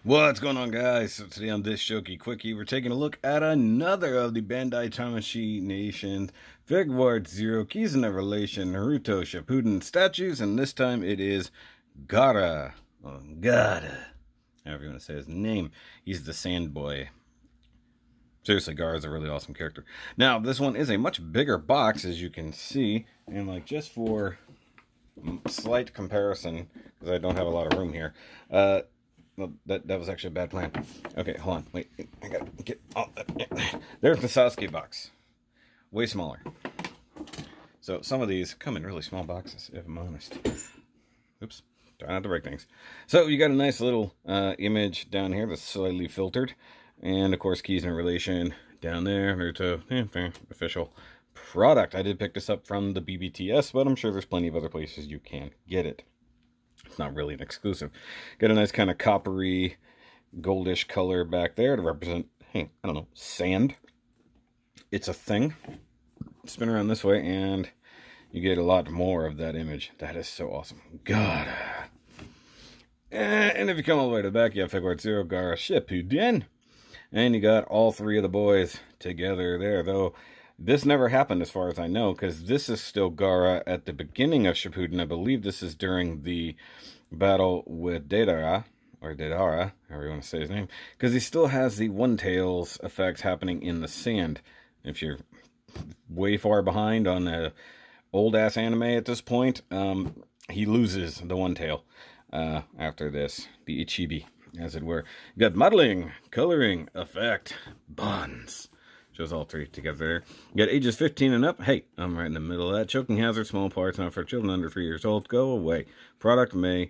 What's going on, guys? So today on this Shoki Quickie, we're taking a look at another of the Bandai Tamashii Nation Figuarts Zero Keys in Relation Naruto Shippuden statues, and this time it is Gaara. Oh, Gaara. However you want to say his name. He's the Sand Boy. Seriously, Gaara is a really awesome character. Now, this one is a much bigger box, as you can see, and like just for slight comparison, because I don't have a lot of room here, well, that was actually a bad plan. Okay, hold on. Wait, I gotta get all that. There's the Sasuke box. Way smaller. So some of these come in really small boxes, if I'm honest. Oops. Try not to break things. So you got a nice little image down here that's slightly filtered. And, of course, keys in relation down there. Naruto, official product. I did pick this up from the BBTS, but I'm sure there's plenty of other places you can get it. It's not really an exclusive. Got a nice kind of coppery, goldish color back there to represent, hey, I don't know, sand. It's a thing. Spin around this way, and you get a lot more of that image. That is so awesome. God. And if you come all the way to the back, you have Figuarts Zero, Gaara, Shippuden. And you got all three of the boys together there, though this never happened as far as I know, because this is still Gaara at the beginning of Shippuden. I believe this is during the battle with Deidara, or Deidara, however you want to say his name, because he still has the One Tails effects happening in the sand. If you're way far behind on the old-ass anime at this point, he loses the One Tail after this, the Ichibi, as it were. You got modeling, coloring, effect, bonds. Shows all three together there. You got ages 15 and up. Hey, I'm right in the middle of that. Choking hazard, small parts, not for children under 3 years old. Go away. Product may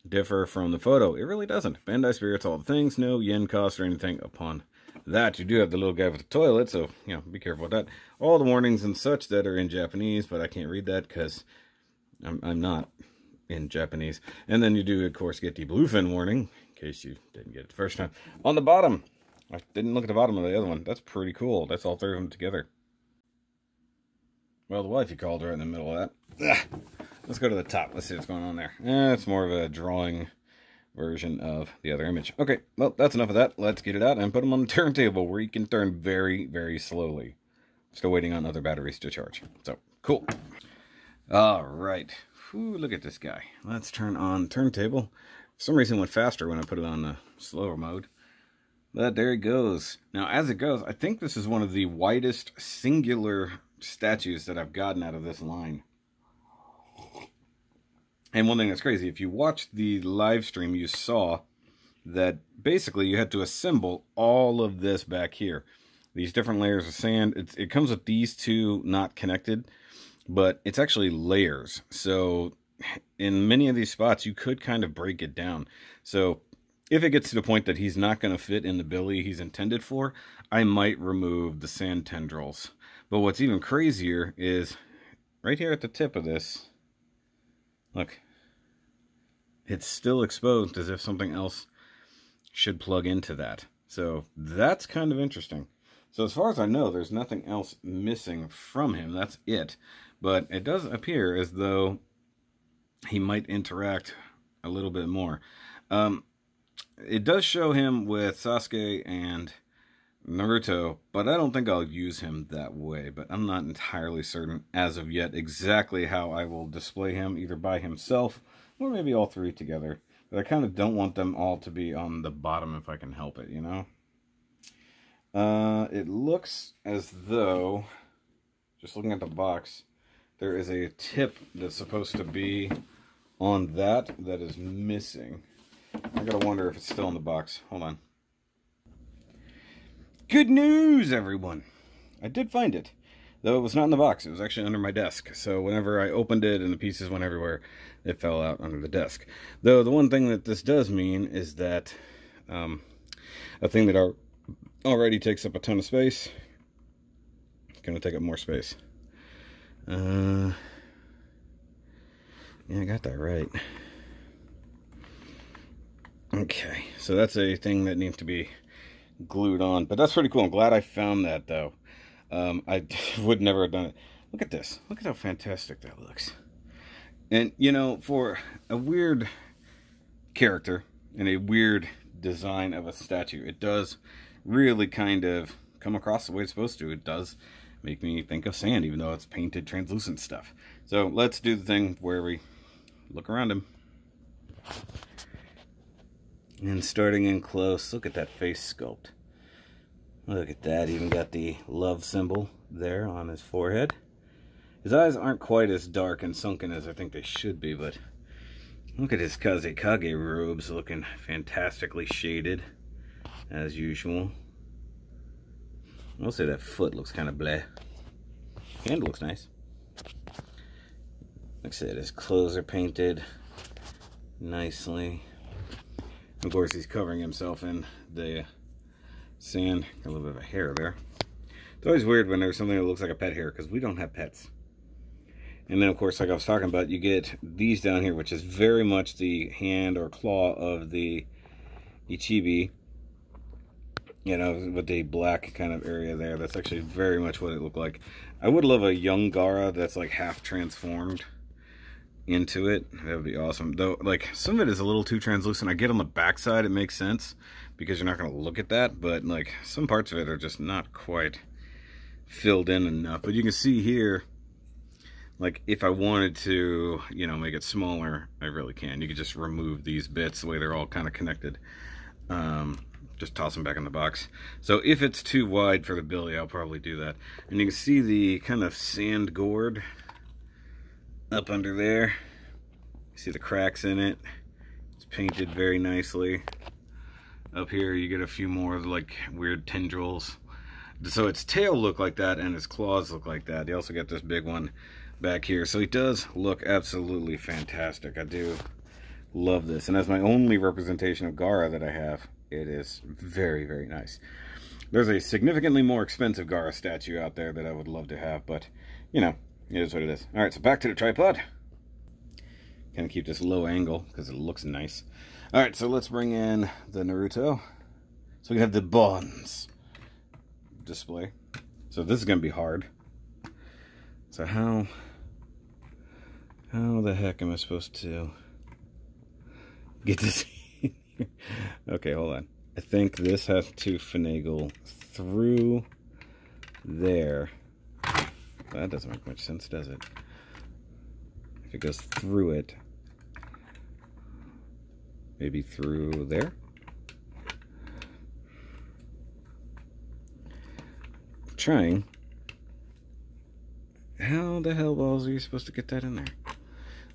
differ from the photo. It really doesn't. Bandai Spirits, all the things. No yen cost or anything upon that. You do have the little guy with the toilet, so, you know, be careful with that. All the warnings and such that are in Japanese, but I can't read that because I'm not in Japanese. And then you do, of course, get the bluefin warning, in case you didn't get it the first time. On the bottom, I didn't look at the bottom of the other one. That's pretty cool. That's all three of them together. Well, the wife you called right in the middle of that. Let's go to the top. Let's see what's going on there. It's more of a drawing version of the other image. Okay, well, that's enough of that. Let's get it out and put them on the turntable where you can turn very, very slowly. Still waiting on other batteries to charge. So, cool. All right. Whew, look at this guy. Let's turn on turntable. For some reason it went faster when I put it on the slower mode. But there it goes. Now, as it goes, I think this is one of the widest singular statues that I've gotten out of this line. And one thing that's crazy, if you watched the live stream, you saw that basically you had to assemble all of this back here. These different layers of sand. It comes with these two not connected, but it's actually layers. So in many of these spots, you could kind of break it down. So if it gets to the point that he's not going to fit in the billy he's intended for, I might remove the sand tendrils. But what's even crazier is right here at the tip of this, look, it's still exposed as if something else should plug into that. So that's kind of interesting. So as far as I know, there's nothing else missing from him. That's it. But it does appear as though he might interact a little bit more. It does show him with Sasuke and Naruto, but I don't think I'll use him that way. But I'm not entirely certain as of yet exactly how I will display him, either by himself or maybe all three together. But I kind of don't want them all to be on the bottom if I can help it, you know? It looks as though, just looking at the box, there is a tip that's supposed to be on that is missing. I gotta wonder if it's still in the box. Hold on. Good news, everyone! I did find it. Though it was not in the box. It was actually under my desk. So whenever I opened it and the pieces went everywhere, it fell out under the desk. Though the one thing that this does mean is that a thing that already takes up a ton of space, it's going to take up more space. Yeah, I got that right. Okay, so that's a thing that needs to be glued on. But that's pretty cool. I'm glad I found that, though. I would never have done it. Look at this. Look at how fantastic that looks. And, you know, for a weird character and a weird design of a statue. It does really kind of come across the way it's supposed to. It does make me think of sand, even though it's painted translucent stuff. So let's do the thing where we look around him. And starting in close, look at that face sculpt. Look at that, even got the love symbol there on his forehead. His eyes aren't quite as dark and sunken as I think they should be, but look at his Kazekage robes looking fantastically shaded, as usual. I'll say that foot looks kind of bleh. Hand looks nice. Like I said, his clothes are painted nicely. Of course, he's covering himself in the sand. Got a little bit of a hair there. It's always weird when there's something that looks like a pet hair, because we don't have pets. And then, of course, like I was talking about, you get these down here, which is very much the hand or claw of the Ichibi. You know, with the black kind of area there. That's actually very much what it looked like. I would love a young Gaara that's like half transformed into it. That would be awesome. Though, like, some of it is a little too translucent. I get on the backside, it makes sense, because you're not going to look at that. But, like, some parts of it are just not quite filled in enough. But you can see here, like, if I wanted to, you know, make it smaller, I really can. You could just remove these bits the way they're all kind of connected. Just toss them back in the box. So if it's too wide for the belly, I'll probably do that. And you can see the kind of sand gourd up under there. You see the cracks in it. It's painted very nicely. Up here you get a few more like weird tendrils. So its tail look like that and its claws look like that. You also get this big one back here. So he does look absolutely fantastic. I do love this. And as my only representation of Gaara that I have, it is very, very nice. There's a significantly more expensive Gaara statue out there that I would love to have, but, you know, it is what it is. Alright, so back to the tripod. Kind of keep this low angle, because it looks nice. Alright, so let's bring in the Naruto. So we can have the bonds display. So this is going to be hard. So how the heck am I supposed to get this? Okay, hold on. I think this has to finagle through there. That doesn't make much sense, does it? If it goes through it, maybe through there? Trying. How the hell balls are you supposed to get that in there?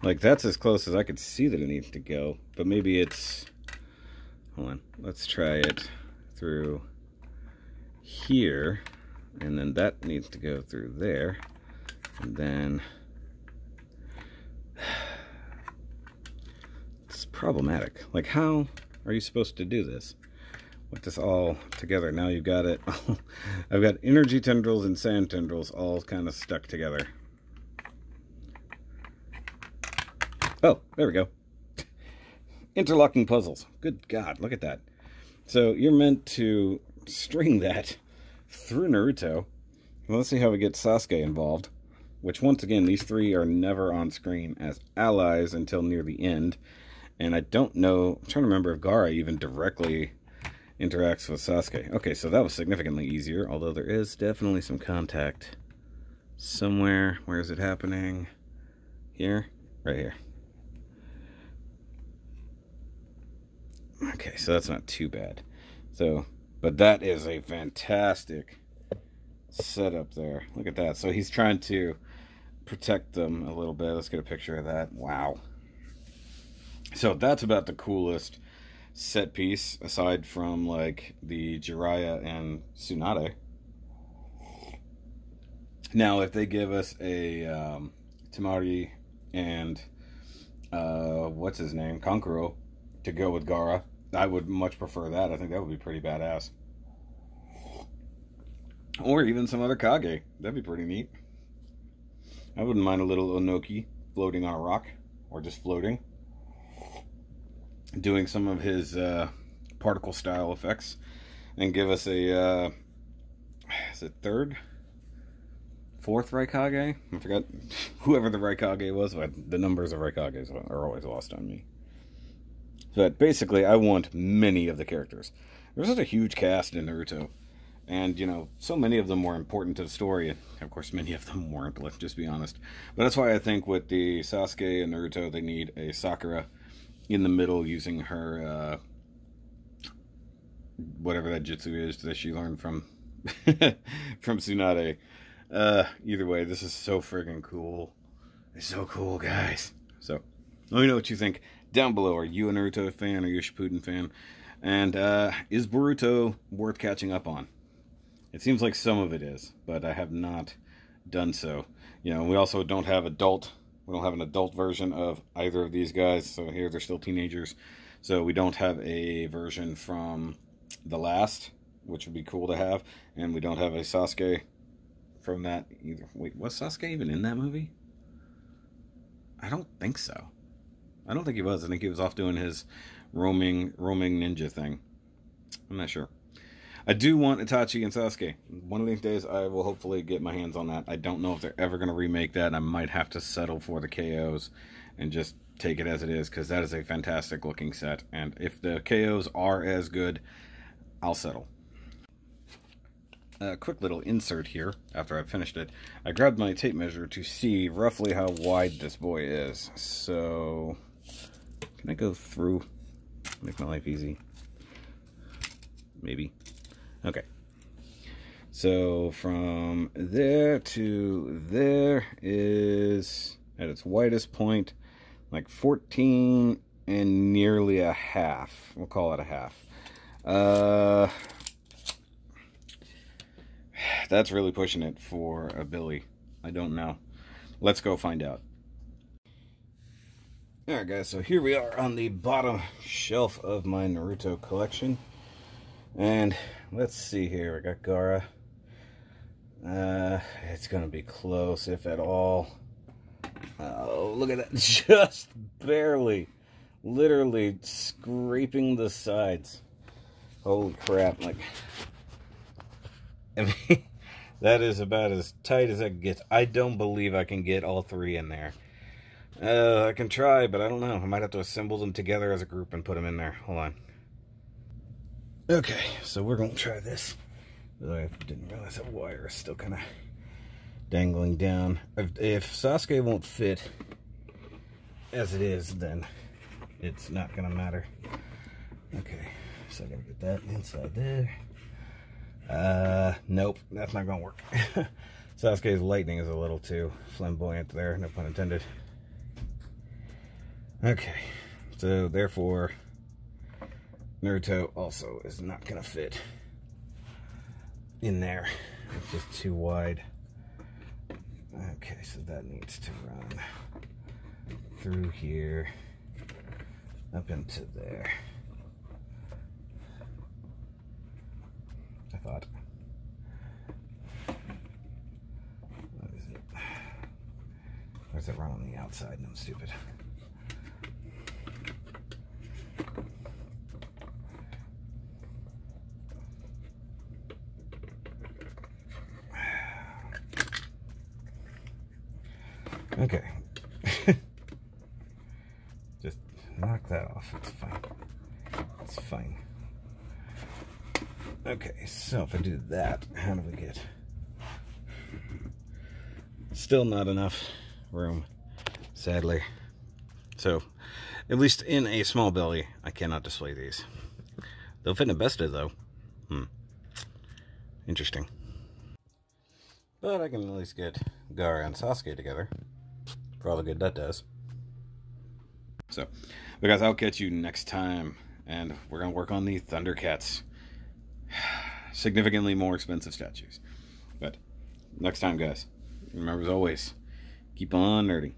Like, that's as close as I could see that it needs to go, but maybe it's... Hold on, let's try it through here, and then that needs to go through there, and then it's problematic. Like, how are you supposed to do this? With this all together, now you've got it. I've got energy tendrils and sand tendrils all kind of stuck together. Oh, there we go. Interlocking puzzles. Good God, look at that. So you're meant to string that through Naruto. Well, let's see how we get Sasuke involved. Which, once again, these three are never on screen as allies until near the end. And I don't know, I'm trying to remember if Gaara even directly interacts with Sasuke. Okay, so that was significantly easier, although there is definitely some contact somewhere. Where is it happening? Here? Right here. Okay, so that's not too bad. So, but that is a fantastic setup there. Look at that. So he's trying to protect them a little bit. Let's get a picture of that. Wow. So that's about the coolest set piece, aside from like the Jiraiya and Tsunade. Now, if they give us a Temari and what's his name, Kankuro, to go with Gaara, I would much prefer that. I think that would be pretty badass. Or even some other Kage. That'd be pretty neat. I wouldn't mind a little Onoki floating on a rock, or just floating, doing some of his particle style effects, and give us a is it fourth Raikage? I forgot whoever the Raikage was, but the numbers of Raikages are always lost on me. But basically, I want many of the characters. There's such a huge cast in Naruto. And, you know, so many of them were important to the story. And, of course, many of them weren't, let's just be honest. But that's why I think with the Sasuke and Naruto, they need a Sakura in the middle using her, whatever that jutsu is that she learned from, from Tsunade. Either way, this is so friggin' cool. It's so cool, guys. So, let me know what you think down below. Are you a Naruto fan? Are you a Shippuden fan? And is Boruto worth catching up on? It seems like some of it is, but I have not done so. You know, we also don't have an adult version of either of these guys. So here they're still teenagers. So we don't have a version from the last, which would be cool to have. And we don't have a Sasuke from that either. Wait, was Sasuke even in that movie? I don't think so. I don't think he was. I think he was off doing his roaming ninja thing. I'm not sure. I do want Itachi and Sasuke. One of these days I will hopefully get my hands on that. I don't know if they're ever going to remake that. I might have to settle for the KOs and just take it as it is, because that is a fantastic looking set. And if the KOs are as good, I'll settle. A quick little insert here after I finished it. I grabbed my tape measure to see roughly how wide this boy is. So, can I go through? Make my life easy. Maybe. Okay. So from there to there is, at its widest point, like 14 and nearly a half. We'll call it a half. That's really pushing it for a Billy. I don't know. Let's go find out. Alright guys, so here we are on the bottom shelf of my Naruto collection. And let's see here, I got Gaara. It's gonna be close, if at all. Oh, look at that, just barely. Literally scraping the sides. Holy crap, like, I mean, that is about as tight as it gets. I don't believe I can get all three in there. I can try, but I don't know. I might have to assemble them together as a group and put them in there. Hold on. Okay, so we're going to try this. I didn't realize that wire is still kind of dangling down. If Sasuke won't fit as it is, then it's not going to matter. Okay, so I got to get that inside there. Nope, that's not going to work. Sasuke's lightning is a little too flamboyant there, no pun intended. Okay, so therefore, Naruto also is not going to fit in there. It's just too wide. Okay, so that needs to run through here, up into there. I thought. What is it? Or does it run on the outside? No, I'm stupid. Okay. Just knock that off. It's fine. It's fine. Okay, so if I do that, how do we get? Still not enough room, sadly. So, at least in a small belly, I cannot display these. They'll fit in a Besta, though. Interesting. But I can at least get Gaara and Sasuke together, for all the good that does. So, but guys, I'll catch you next time, and we're going to work on the Thundercats. Significantly more expensive statues. But next time, guys, remember as always, keep on nerding.